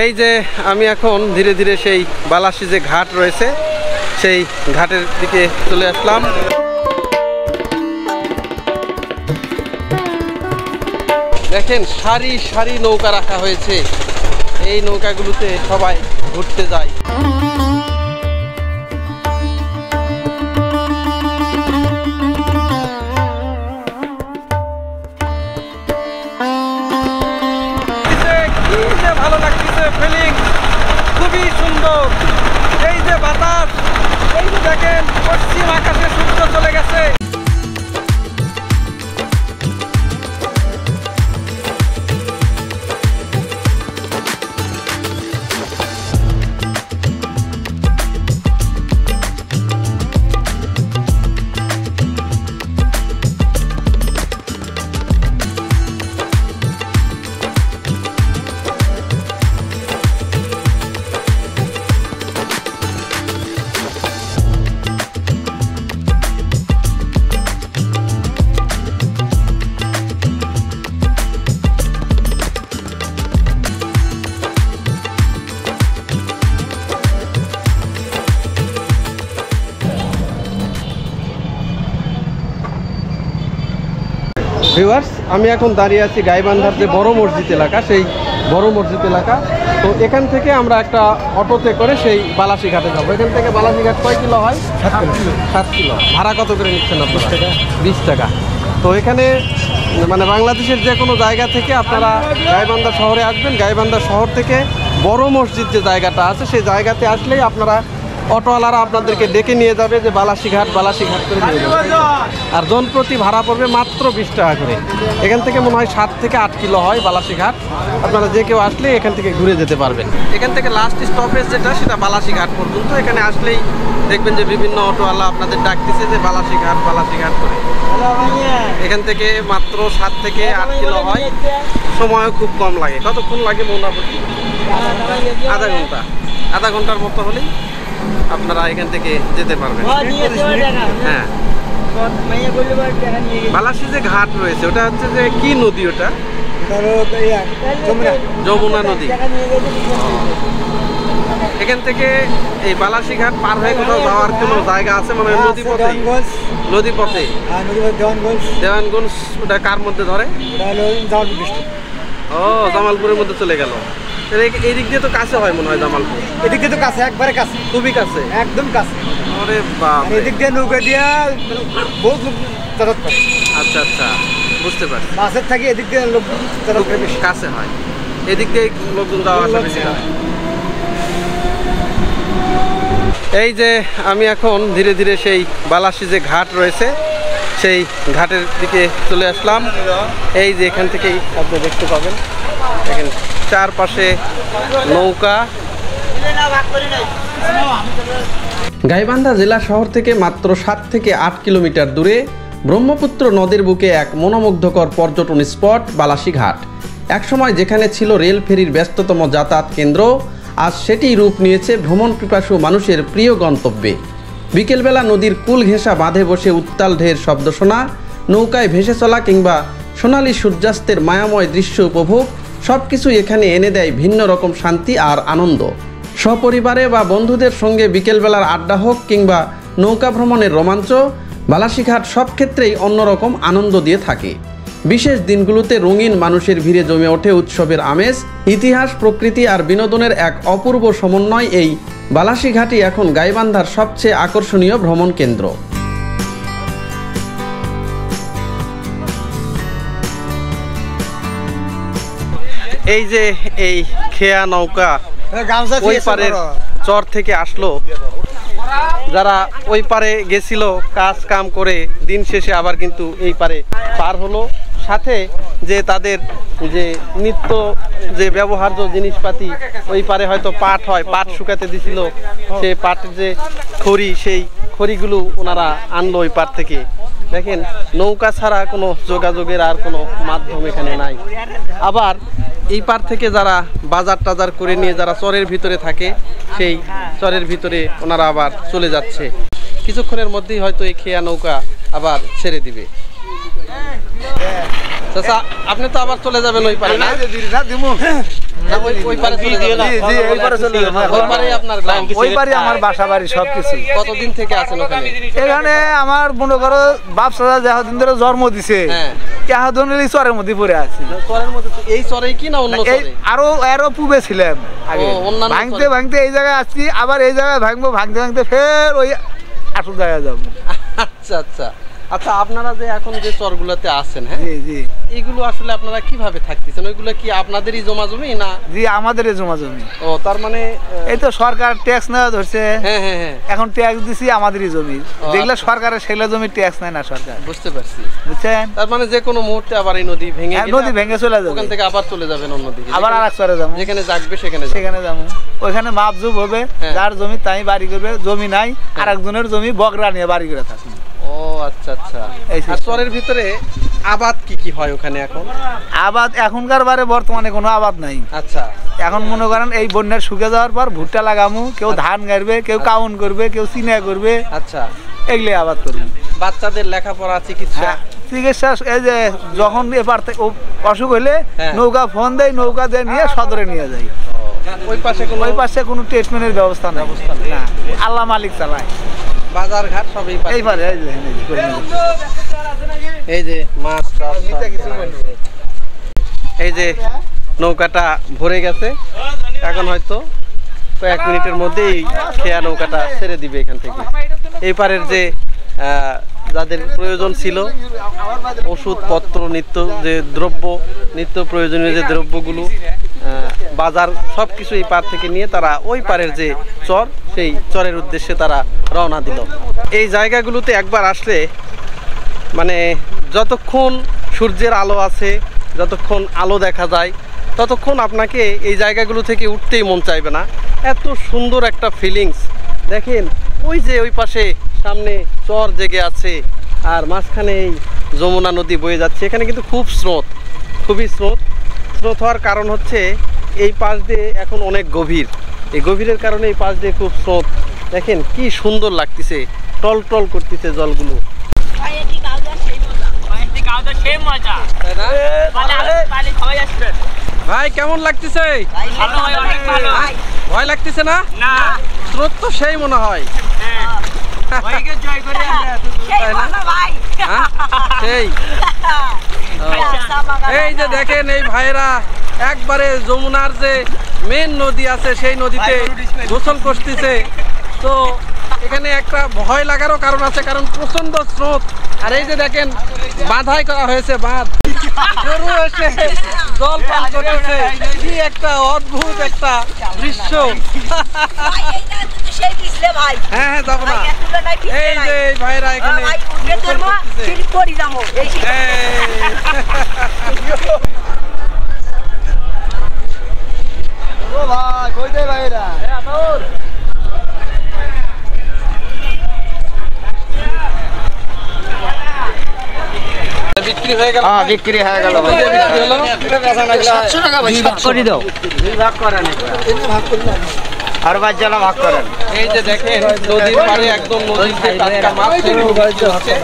এই যে আমি এখন ধীরে ধীরে সেই বালাসী যে ঘাট রয়েছে সেই ঘাটের দিকে চলে আসলাম। দেখেন সারি সারি নৌকা রাখা হয়েছে, এই নৌকাগুলোতে সবাই ঘুরতে যায়। ভালো লাগতেছে, ফিলিং খুবই সুন্দর। এই যে বাতাস, এই যে দেখেন পশ্চিম আকাশে সূর্য চলে গেছে। ভিউয়ার্স, আমি এখন দাঁড়িয়ে আছি গাইবান্ধার যে বড় মসজিদ এলাকা, সেই বড় মসজিদ এলাকা। তো এখান থেকে আমরা একটা অটোতে করে সেই বালাসী ঘাটে যাবো। এখান থেকে বালাসী ঘাট কয় কিলো হয়? 7 কিলো। ভাড়া কত করে নিচ্ছেন আপনারা? 20 টাকা। তো এখানে মানে বাংলাদেশের যে কোনো জায়গা থেকে আপনারা গাইবান্ধা শহরে আসবেন। গাইবান্ধা শহর থেকে বড় মসজিদ যে জায়গাটা আছে সেই জায়গাতে আসলেই আপনারা অটোওয়ালারা আপনাদেরকে ডেকে নিয়ে যাবে যে বালাসী ঘাট করে নিয়ে যাবে। আর জনপ্রতি ভাড়া পড়বে মাত্র 20 টাকা করে। এখান থেকে মনে হয় 7 থেকে 8 কিলো হয় বালাসী ঘাট। আপনারা যে কেউ আসলে এখান থেকে ঘুরে যেতে পারবেন। এখান থেকে লাস্ট স্টপেজ যেটা সেটা বালাসী ঘাট পর্যন্ত। এখানে আসলেই দেখবেন যে বিভিন্ন অটোওয়ালা আপনাদের ডাকতেছে যে বালাসী ঘাট করে। এখান থেকে মাত্র 7 থেকে 8 কিলো হয়, সময়ও খুব কম লাগে। কতক্ষণ লাগে মোটামুটি? আধা ঘন্টার মতো হলেই আপনারা এখান থেকে যেতে পারবেন। হ্যাঁ, বালাসী যে ঘাট রয়েছে ওটা হচ্ছে যে কি নদী? ওটা যমুনা নদী। এখান থেকে এই বালাসী ঘাট পার হয়ে কোথাও যাওয়ার কোনো জায়গা আছে মানে? নদীপথে দেওয়ানগঞ্জ। ওটা কার মধ্যে ধরে? ও, জামালপুরের মধ্যে চলে গেল। এই দিক দিয়ে তো কাছে হয় মনে হয় জামালপুর। এদিক দিয়ে তো কাছে, একবারে কাছে, খুবই কাছে, একদম কাছে। আরে বাপ, এদিক দিয়ে নৌকা দিয়া বহুত লোক যাতায়াত করে। আচ্ছা আচ্ছা, বুঝতে পারছি। বাসের থেকে এদিক দিয়ে লোক যাতায়াত করে বেশি, কাছে হয়। এদিক দিয়ে লোকজন যাওয়া আসা বেশি হয়। এই যে আমি এখন ধীরে ধীরে সেই বালাসী যে ঘাট রয়েছে সেই ঘাটের দিকে চলে আসলাম। এই যে এখান থেকেই আপনি দেখতে পাবেন, দেখেন চারপাশে নৌকা। গাইবান্ধা জেলা শহর থেকে মাত্র 7 থেকে 8 কিলোমিটার দূরে ব্রহ্মপুত্র নদের বুকে এক মনোমুগ্ধকর পর্যটন স্পট বালাসী ঘাট। একসময় যেখানে ছিল রেল ফেরির ব্যস্ততম যাতায়াত কেন্দ্র, আজ সেটি রূপ নিয়েছে ভ্রমণ পিপাসু মানুষের প্রিয় গন্তব্যে। বিকেলবেলা নদীর কুল ঘেঁষা বাঁধে বসে উত্তাল ঢেউয়ের শব্দ শোনা, নৌকায় ভেসে চলা কিংবা সোনালি সূর্যাস্তের মায়াময় দৃশ্য উপভোগ, সব কিছু এখানে এনে দেয় ভিন্ন রকম শান্তি আর আনন্দ। সপরিবারে বা বন্ধুদের সঙ্গে বিকেলবেলার আড্ডা হোক কিংবা নৌকা ভ্রমণের রোমাঞ্চ, বালাসী ঘাট সব ক্ষেত্রেই অন্যরকম আনন্দ দিয়ে থাকে। বিশেষ দিনগুলোতে রঙিন মানুষের ভিড়ে জমে ওঠে উৎসবের আমেজ। ইতিহাস, প্রকৃতি আর বিনোদনের এক অপূর্ব সমন্বয় এই বালাসী ঘাটই এখন গাইবান্ধার সবচেয়ে আকর্ষণীয় ভ্রমণ কেন্দ্র। এই যে এই খেয়া নৌকা ওই পারের চর থেকে আসলো, যারা ওই পারে গেছিল কাজ কাম করে দিন শেষে আবার কিন্তু এই পারে পার হলো। সাথে যে তাদের যে নিত্য যে ব্যবহার্য জিনিসপাতি, ওই পারে হয়তো পাট হয়, পাট শুকাতে দিছিল, সেই পাটের যে খড়ি, সেই খড়িগুলো ওনারা আনলো ওই পার থেকে। দেখেন নৌকা ছাড়া কোনো যোগাযোগের আর কোনো মাধ্যম এখানে নাই। আবার এই পার থেকে যারা বাজার টাজার করে নিয়ে যারা চরের ভিতরে থাকে, সেই চরের ভিতরে ওনারা আবার চলে যাচ্ছে। কিছুক্ষণের মধ্যেই হয়তো এই খেয়া নৌকা আবার ছেড়ে দিবে। চাচা আপনি তো আবার চলে যাবেন ওই পারে না? না দিমু না, ওই পারে চলে যাবেন? জি এই পারে চলে যাবো ওই পারেই আপনার গ্রাম? ওই পারে আমার বাসা বাড়ি সবকিছু কতদিন থেকে আছেন ওখানে? এখানে আমার মনে করো বাপ সাদা যতদিন ধরে জন্ম দিছে হ্যাঁ। এতদিন এই চরের মধ্যে পড়ে আছি চরের মধ্যে তো- এই চরেই কি না অন্য এই চরে? আরো পূবে ছিলাম আগে ও, অন্যান্য ভাঙতে চরে। ভাঙতে এই জায়গায় আসছি আবার এই জায়গায় ভাঙবো ভাঙতে ভাঙতে ফের ওই আসল জায়গায় যাবো আচ্ছা আচ্ছা আচ্ছা, আপনারা যে এখন যে চরগুলোতে আছেন, হ্যাঁ, জি জি এইগুলো আসলে আপনারা কিভাবে থাকতেছেন? ওইগুলো কি আপনাদেরই জমা জমি না? জি আমাদের এই জমা জমি ও, তার মানে এই তো সরকার ট্যাক্স নেওয়া ধরছে হ্যাঁ হ্যাঁ হ্যাঁ, এখন ট্যাক্স দিছি আমাদেরই জমি যেগুলো আচ্ছা। সরকারের সেগুলো জমি ট্যাক্স নেয় না সরকার বুঝতে পারছি। বুঝছেন তার মানে যে কোনো মুহূর্তে আবার এই নদী ভেঙে হ্যাঁ, গেলে নদী ভেঙে চলে ওখান যাবে থেকে আবার চলে যাবেন অন্যদিকে, আবার আর এক চরে যাবো যেখানে জাগবে সেখানে যাবেন। সেখানে যাবো ওইখানে মাপজুপ হবে হ্যাঁ। যার জমি তাই বাড়ি করবে জমি নাই আর একজনের জমি বগরা নিয়ে বাড়ি করে থাকবে ও আচ্ছা আচ্ছা। এই আর system। চরের ভিতরে আবাদ কি কি হয় ওখানে এখন? আবাদ এখনকার বারে বর্তমানে কোনো আবাদ নাই আচ্ছা এখন মনে করেন এই বন্যার শুকে যাওয়ার পর ভুট্টা লাগামু কেউ ধান গাড়বে কেউ কাউন করবে কেউ চিনা করবে আচ্ছা, এগুলি আবাদ করবে বাচ্চাদের লেখাপড়া চিকিৎসা? হ্যাঁ, চিকিৎসা এই যে যখন এবার থেকে অসুখ হলে হ্যাঁ। নৌকা ফোন দেয় নৌকা দিয়ে নিয়ে সদরে নিয়ে যায় ওই পাশে কোনো ওই পাশে কোনো ট্রিটমেন্টের ব্যবস্থা নেই না আল্লাহ মালিক চালায় বাজার ঘাট সব এই পাশে? এইবারে এই যে, এই যে, করে নিয়ে এই যে মাছ টাছ সব। এই যে নৌকাটা ভরে গেছে, এখন হয়তো কয়েক মিনিটের মধ্যেই খেয়া নৌকাটা ছেড়ে দিবে এখান থেকে। এই পারের যে যাদের প্রয়োজন ছিল ওষুধপত্র নিত্য যে দ্রব্য নিত্য প্রয়োজনীয় যে দ্রব্যগুলো বাজার সব কিছু এই পার থেকে নিয়ে তারা ওই পারের যে চর সেই চরের উদ্দেশ্যে তারা রওনা দিল। এই জায়গাগুলোতে একবার আসলে মানে যতক্ষণ সূর্যের আলো আছে যতক্ষণ আলো দেখা যায় ততক্ষণ আপনাকে এই জায়গাগুলো থেকে উঠতেই মন চাইবে না, এত সুন্দর একটা ফিলিংস। দেখেন ওই যে ওই পাশে সামনে চর জেগে আছে আর মাঝখানে এই যমুনা নদী বয়ে যাচ্ছে। এখানে কিন্তু খুব স্রোত, খুবই স্রোত হওয়ার কারণ হচ্ছে এই পাশ দিয়ে এখন অনেক গভীর, এই গভীরের কারণে এই পাশ দিয়ে খুব স্রোত। দেখেন কি সুন্দর লাগতেছে, টল টল করতেছে জলগুলো, তাই না? ভাই কেমন লাগতেছে? ভয় লাগতেছে না? স্রোত তো সেই মনে হয়, তাই না? হ্যাঁ? সেই এই যে দেখেন এই ভাইরা একবারে যমুনার যে মেন নদী আছে সেই নদীতে গোসল করতেছে। তো এখানে একটা ভয় লাগারও কারণ আছে, কারণ প্রচন্ড স্রোত। আর এই যে দেখেন বাঁধাই করা হয়েছে বাঁধ, গরু এসে জল পান করতেছে, কি একটা অদ্ভুত একটা দৃশ্য। হ্যাঁ হ্যাঁ যাবো না, এই যে এই ভাইরা এখানে গোসল করতেছে। ও ভাই কই দেয় ভাইরা বিক্রি হয়ে গেল? বিক্রি হয়ে গেল ভাই। বিক্রি হলো? 700 টাকা ভাই ভাগ করে দাও ভাগ করেন আর বাচ্চারা ভাগ করেন এই যে দেখেন নদীর পাড়ে একদম নদীতে টাটকা মাছ সেগুলো বিক্রি হচ্ছে।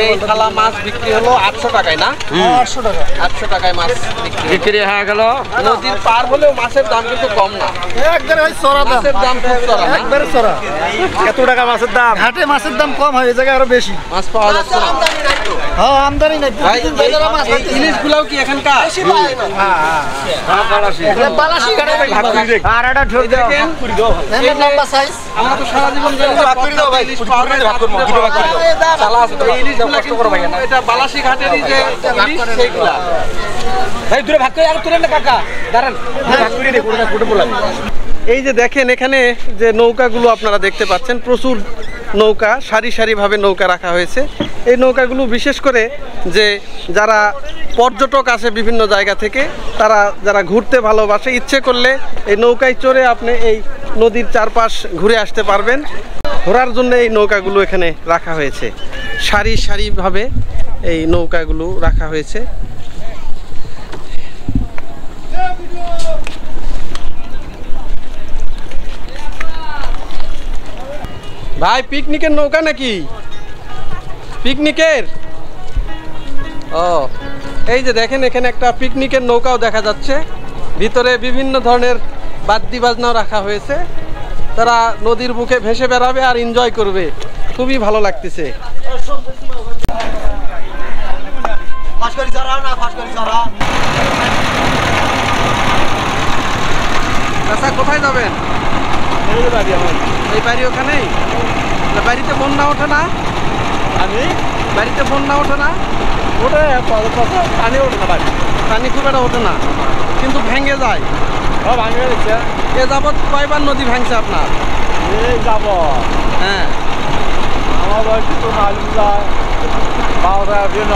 এই থালা মাছ বিক্রি হলো 800 টাকায় না? 800 টাকা 800 টাকায় মাছ বিক্রি। বিক্রি হয়ে গেল নদীর পার হলেও মাছের দাম কিন্তু কম না, একবারে ভাই সরা দাম মাছের দাম খুব চড়া না? একবারে সরা কত টাকা মাছের দাম ঘাটে মাছের দাম কম হয় এই জায়গায় আরো বেশি মাছ পাওয়া যাচ্ছে না। হ্যাঁ আমদানি নাই ভাই এই ইলিশগুলাও কি এখানকার? বালাসি ঘাটে ভাগ করে দে আর এটা ঠোক দাও দেখেন এই লম্বা সাইজ আমরা তো সারা জীবন জানি যে ভাগ করে দাও ভাই ইলিশ পাওয়া যায়, ভাগ করব দুটো ভাগ করে দাও চালা আছে তো এই ইলিশগুলা কিন্তু এটা বালাসি ঘাটেরই যে ইলিশ সেইগুলা। ভাই দুটো ভাগ করে আর তুলেন না কাকা দাঁড়ান ভাগ করে দে কোনটা কোটে বলা এই যে দেখেন এখানে যে নৌকাগুলো আপনারা দেখতে পাচ্ছেন, প্রচুর নৌকা সারি সারিভাবে নৌকা রাখা হয়েছে। এই নৌকাগুলো বিশেষ করে যে যারা পর্যটক আসে বিভিন্ন জায়গা থেকে, তারা যারা ঘুরতে ভালোবাসে, ইচ্ছে করলে এই নৌকায় চড়ে আপনি এই নদীর চারপাশ ঘুরে আসতে পারবেন। ঘোরার জন্য এই নৌকাগুলো এখানে রাখা হয়েছে, সারি সারিভাবে এই নৌকাগুলো রাখা হয়েছে। ভাই পিকনিকের নৌকা নাকি? পিকনিকের ও এই যে দেখেন এখানে একটা পিকনিকের নৌকাও দেখা যাচ্ছে, ভিতরে বিভিন্ন ধরনের বাদ্যি বাজনাও রাখা হয়েছে। তারা নদীর বুকে ভেসে বেড়াবে আর এনজয় করবে, খুবই ভালো লাগতেছে। আচ্ছা, কোথায় যাবেন? এই বাড়ি ওখানেই? বাড়িতে বন্যা ওঠে না? বাড়িতে বন্যা ওঠে না? ওটা পানি ওঠে না, বাড়ি পানি খুব একটা ওঠে না, কিন্তু ভেঙে যায়। ভাঙে গেছে। এ যাবৎ কয়বার নদী ভাঙছে আপনার? এই যাব হ্যাঁ, আমার বাড়ি তো মালুম যায় 12-13 দিন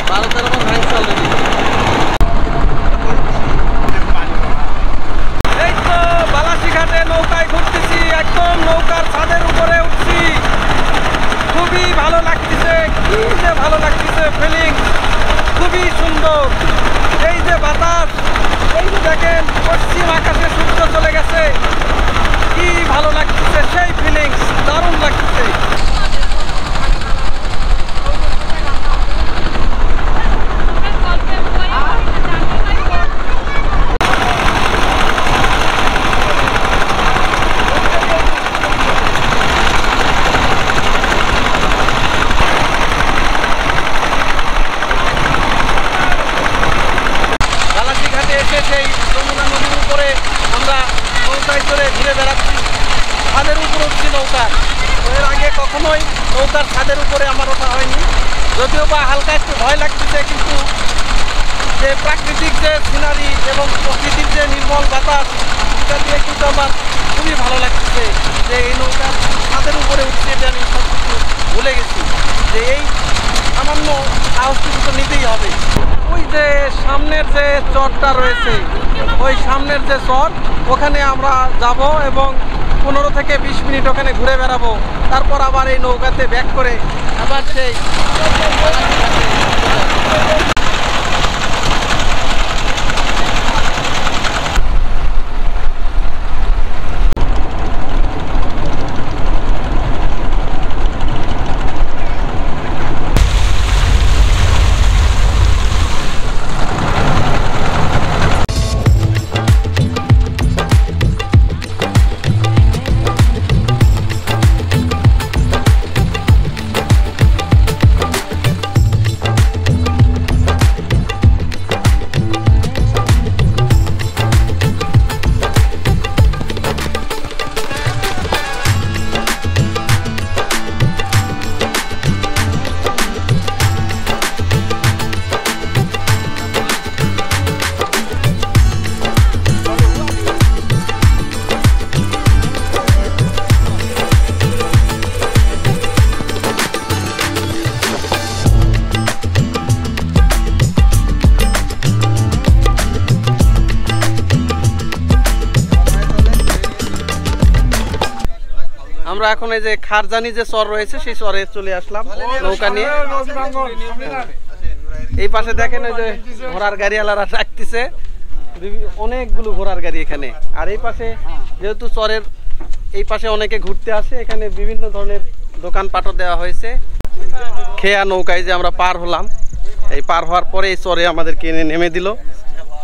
12-13 বার ভাঙছে অলরেডি। এই তো বালাসীঘাটে নৌকায় ঘুরতেছি, একদম নৌকার ছাদের উপরে উঠছি, খুবই ভালো লাগতেছে। কি যে ভালো লাগতেছে, ফিলিং খুবই সুন্দর। এই যে বাতাস, এই যে দেখেন পশ্চিম আকাশে সূর্য চলে গেছে, কি ভালো লাগতেছে, সেই ফিলিংস দারুণ লাগতেছে। বালাসীঘাটে এসে সেই যমুনা নদীর উপরে আমরা নৌকায় করে ঘুরে বেড়াচ্ছি, ছাদের উপর উঠছি নৌকা। এর আগে কখনোই নৌকার ছাদের উপরে আমার ওঠা হয়নি, যদিও বা হালকা একটু ভয় লাগতেছে, কিন্তু যে প্রাকৃতিক যে সিনারি এবং প্রকৃতির যে নির্মল বাতাস, এটা দিয়ে কিন্তু আমার খুবই ভালো লাগতেছে। যে এই নৌকার ছাদের উপরে উঠছি, এটা আমি সব কিছু ভুলে গেছি, যে এই সামান্য সাহসটুকু তো নিতেই হবে। ওই যে সামনের যে চরটা রয়েছে, ওই সামনের যে চর, ওখানে আমরা যাব এবং 15 থেকে 20 মিনিট ওখানে ঘুরে বেড়াবো। তারপর আবার এই নৌকাতে ব্যাক করে আবার সেই আমরা এখন এই যে খারজানি যে চর রয়েছে, সেই চরে চলে আসলাম নৌকা নিয়ে। এই পাশে দেখেন ওই যে ঘোড়ার গাড়িওয়ালারা রাখতেছে, অনেকগুলো ঘোড়ার গাড়ি এখানে। আর এই পাশে যেহেতু চরের এই পাশে অনেকে ঘুরতে আসে, এখানে বিভিন্ন ধরনের দোকানপাটও দেওয়া হয়েছে। খেয়া নৌকায় যে আমরা পার হলাম, এই পার হওয়ার পরে এই চরে আমাদেরকে এনে নেমে দিল।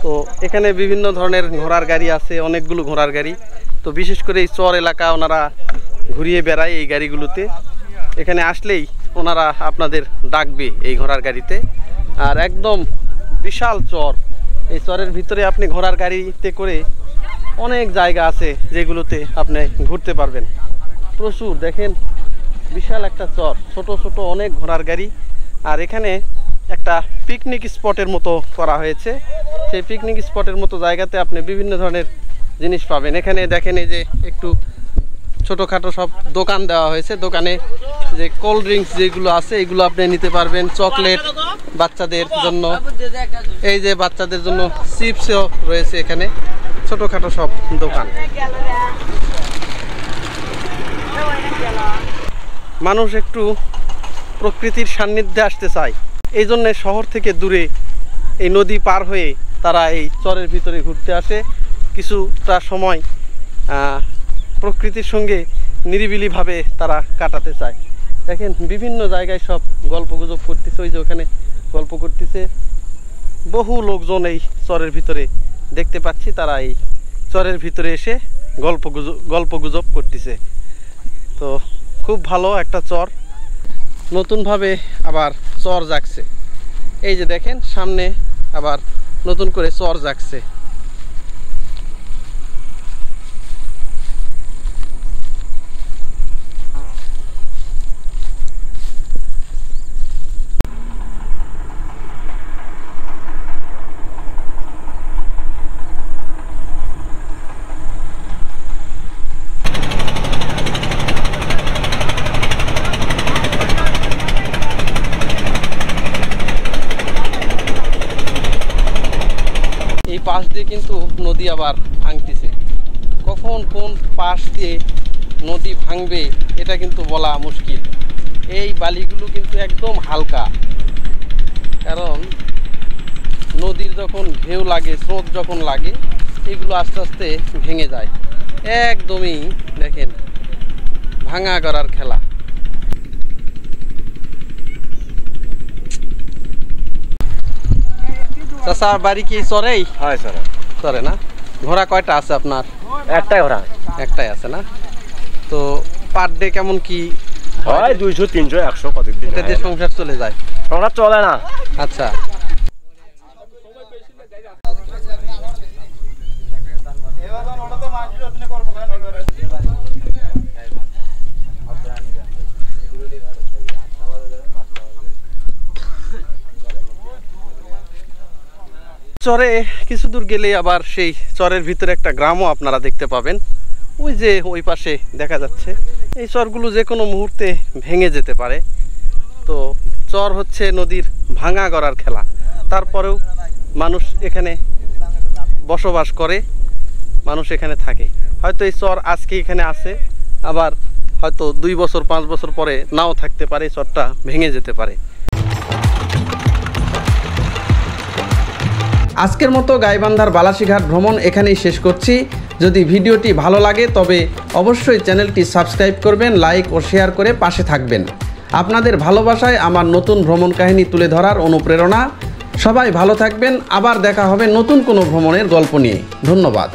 তো এখানে বিভিন্ন ধরনের ঘোড়ার গাড়ি আছে, অনেকগুলো ঘোড়ার গাড়ি। তো বিশেষ করে এই চর এলাকা ওনারা ঘুরিয়ে বেড়ায় এই গাড়িগুলোতে। এখানে আসলেই ওনারা আপনাদের ডাকবে এই ঘোড়ার গাড়িতে। আর একদম বিশাল চর, এই চরের ভিতরে আপনি ঘোড়ার গাড়িতে করে অনেক জায়গা আছে যেগুলোতে আপনি ঘুরতে পারবেন। প্রচুর দেখেন, বিশাল একটা চর, ছোট ছোট অনেক ঘোড়ার গাড়ি। আর এখানে একটা পিকনিক স্পটের মতো করা হয়েছে। সেই পিকনিক স্পটের মতো জায়গাতে আপনি বিভিন্ন ধরনের জিনিস পাবেন। এখানে দেখেন এই যে একটু ছোটোখাটো সব দোকান দেওয়া হয়েছে। দোকানে যে কোল্ড ড্রিঙ্কস যেগুলো আছে এগুলো আপনি নিতে পারবেন, চকলেট বাচ্চাদের জন্য, এই যে বাচ্চাদের জন্য চিপসও রয়েছে এখানে, ছোটোখাটো সব দোকান। মানুষ একটু প্রকৃতির সান্নিধ্যে আসতে চায়, এই জন্যে শহর থেকে দূরে এই নদী পার হয়ে তারা এই চরের ভিতরে ঘুরতে আসে, কিছুটা সময় প্রকৃতির সঙ্গে নিরিবিলিভাবে তারা কাটাতে চায়। দেখেন বিভিন্ন জায়গায় সব গল্পগুজব করতেছে, ওই যে ওখানে গল্প করতেছে, বহু লোকজন এই চরের ভিতরে দেখতে পাচ্ছি, তারা এই চরের ভিতরে এসে গল্পগুজব করতেছে। তো খুব ভালো একটা চর, নতুনভাবে আবার চর জাগছে। এই যে দেখেন সামনে আবার নতুন করে চর জাগছে। এই পাশ দিয়ে কিন্তু নদী আবার ভাঙতেছে। কখন কোন পাশ দিয়ে নদী ভাঙবে এটা কিন্তু বলা মুশকিল। এই বালিগুলো কিন্তু একদম হালকা, কারণ নদীর যখন ঢেউ লাগে, স্রোত যখন লাগে, এগুলো আস্তে আস্তে ভেঙে যায়। একদমই দেখেন ভাঙা করার খেলা। চাচা বাড়ি কি চরেই? হয় স্যার। চরে না? ঘোড়া কয়টা আছে আপনার? একটাই ঘোড়া। একটাই আছে না? তো পার ডে কেমন কি হয়? 200, 300, 100 কতদিন এটা দিয়ে সংসার চলে যায়? সংসার চলে না। আচ্ছা, চরে কিছু দূর গেলে আবার সেই চরের ভিতরে একটা গ্রামও আপনারা দেখতে পাবেন। ওই যে ওই পাশে দেখা যাচ্ছে। এই চরগুলো যে কোনো মুহূর্তে ভেঙে যেতে পারে। তো চর হচ্ছে নদীর ভাঙা গড়ার খেলা। তারপরেও মানুষ এখানে বসবাস করে, মানুষ এখানে থাকে। হয়তো এই চর আজকে এখানে আছে, আবার হয়তো 2 বছর 5 বছর পরে নাও থাকতে পারে, চরটা ভেঙে যেতে পারে। আজকের মতো গাইবান্ধার বালাসীঘাট ভ্রমণ এখানেই শেষ করছি। যদি ভিডিওটি ভালো লাগে তবে অবশ্যই চ্যানেলটি সাবস্ক্রাইব করবেন, লাইক ও শেয়ার করে পাশে থাকবেন। আপনাদের ভালোবাসায় আমার নতুন ভ্রমণ কাহিনী তুলে ধরার অনুপ্রেরণা। সবাই ভালো থাকবেন। আবার দেখা হবে নতুন কোনো ভ্রমণের গল্প নিয়ে। ধন্যবাদ।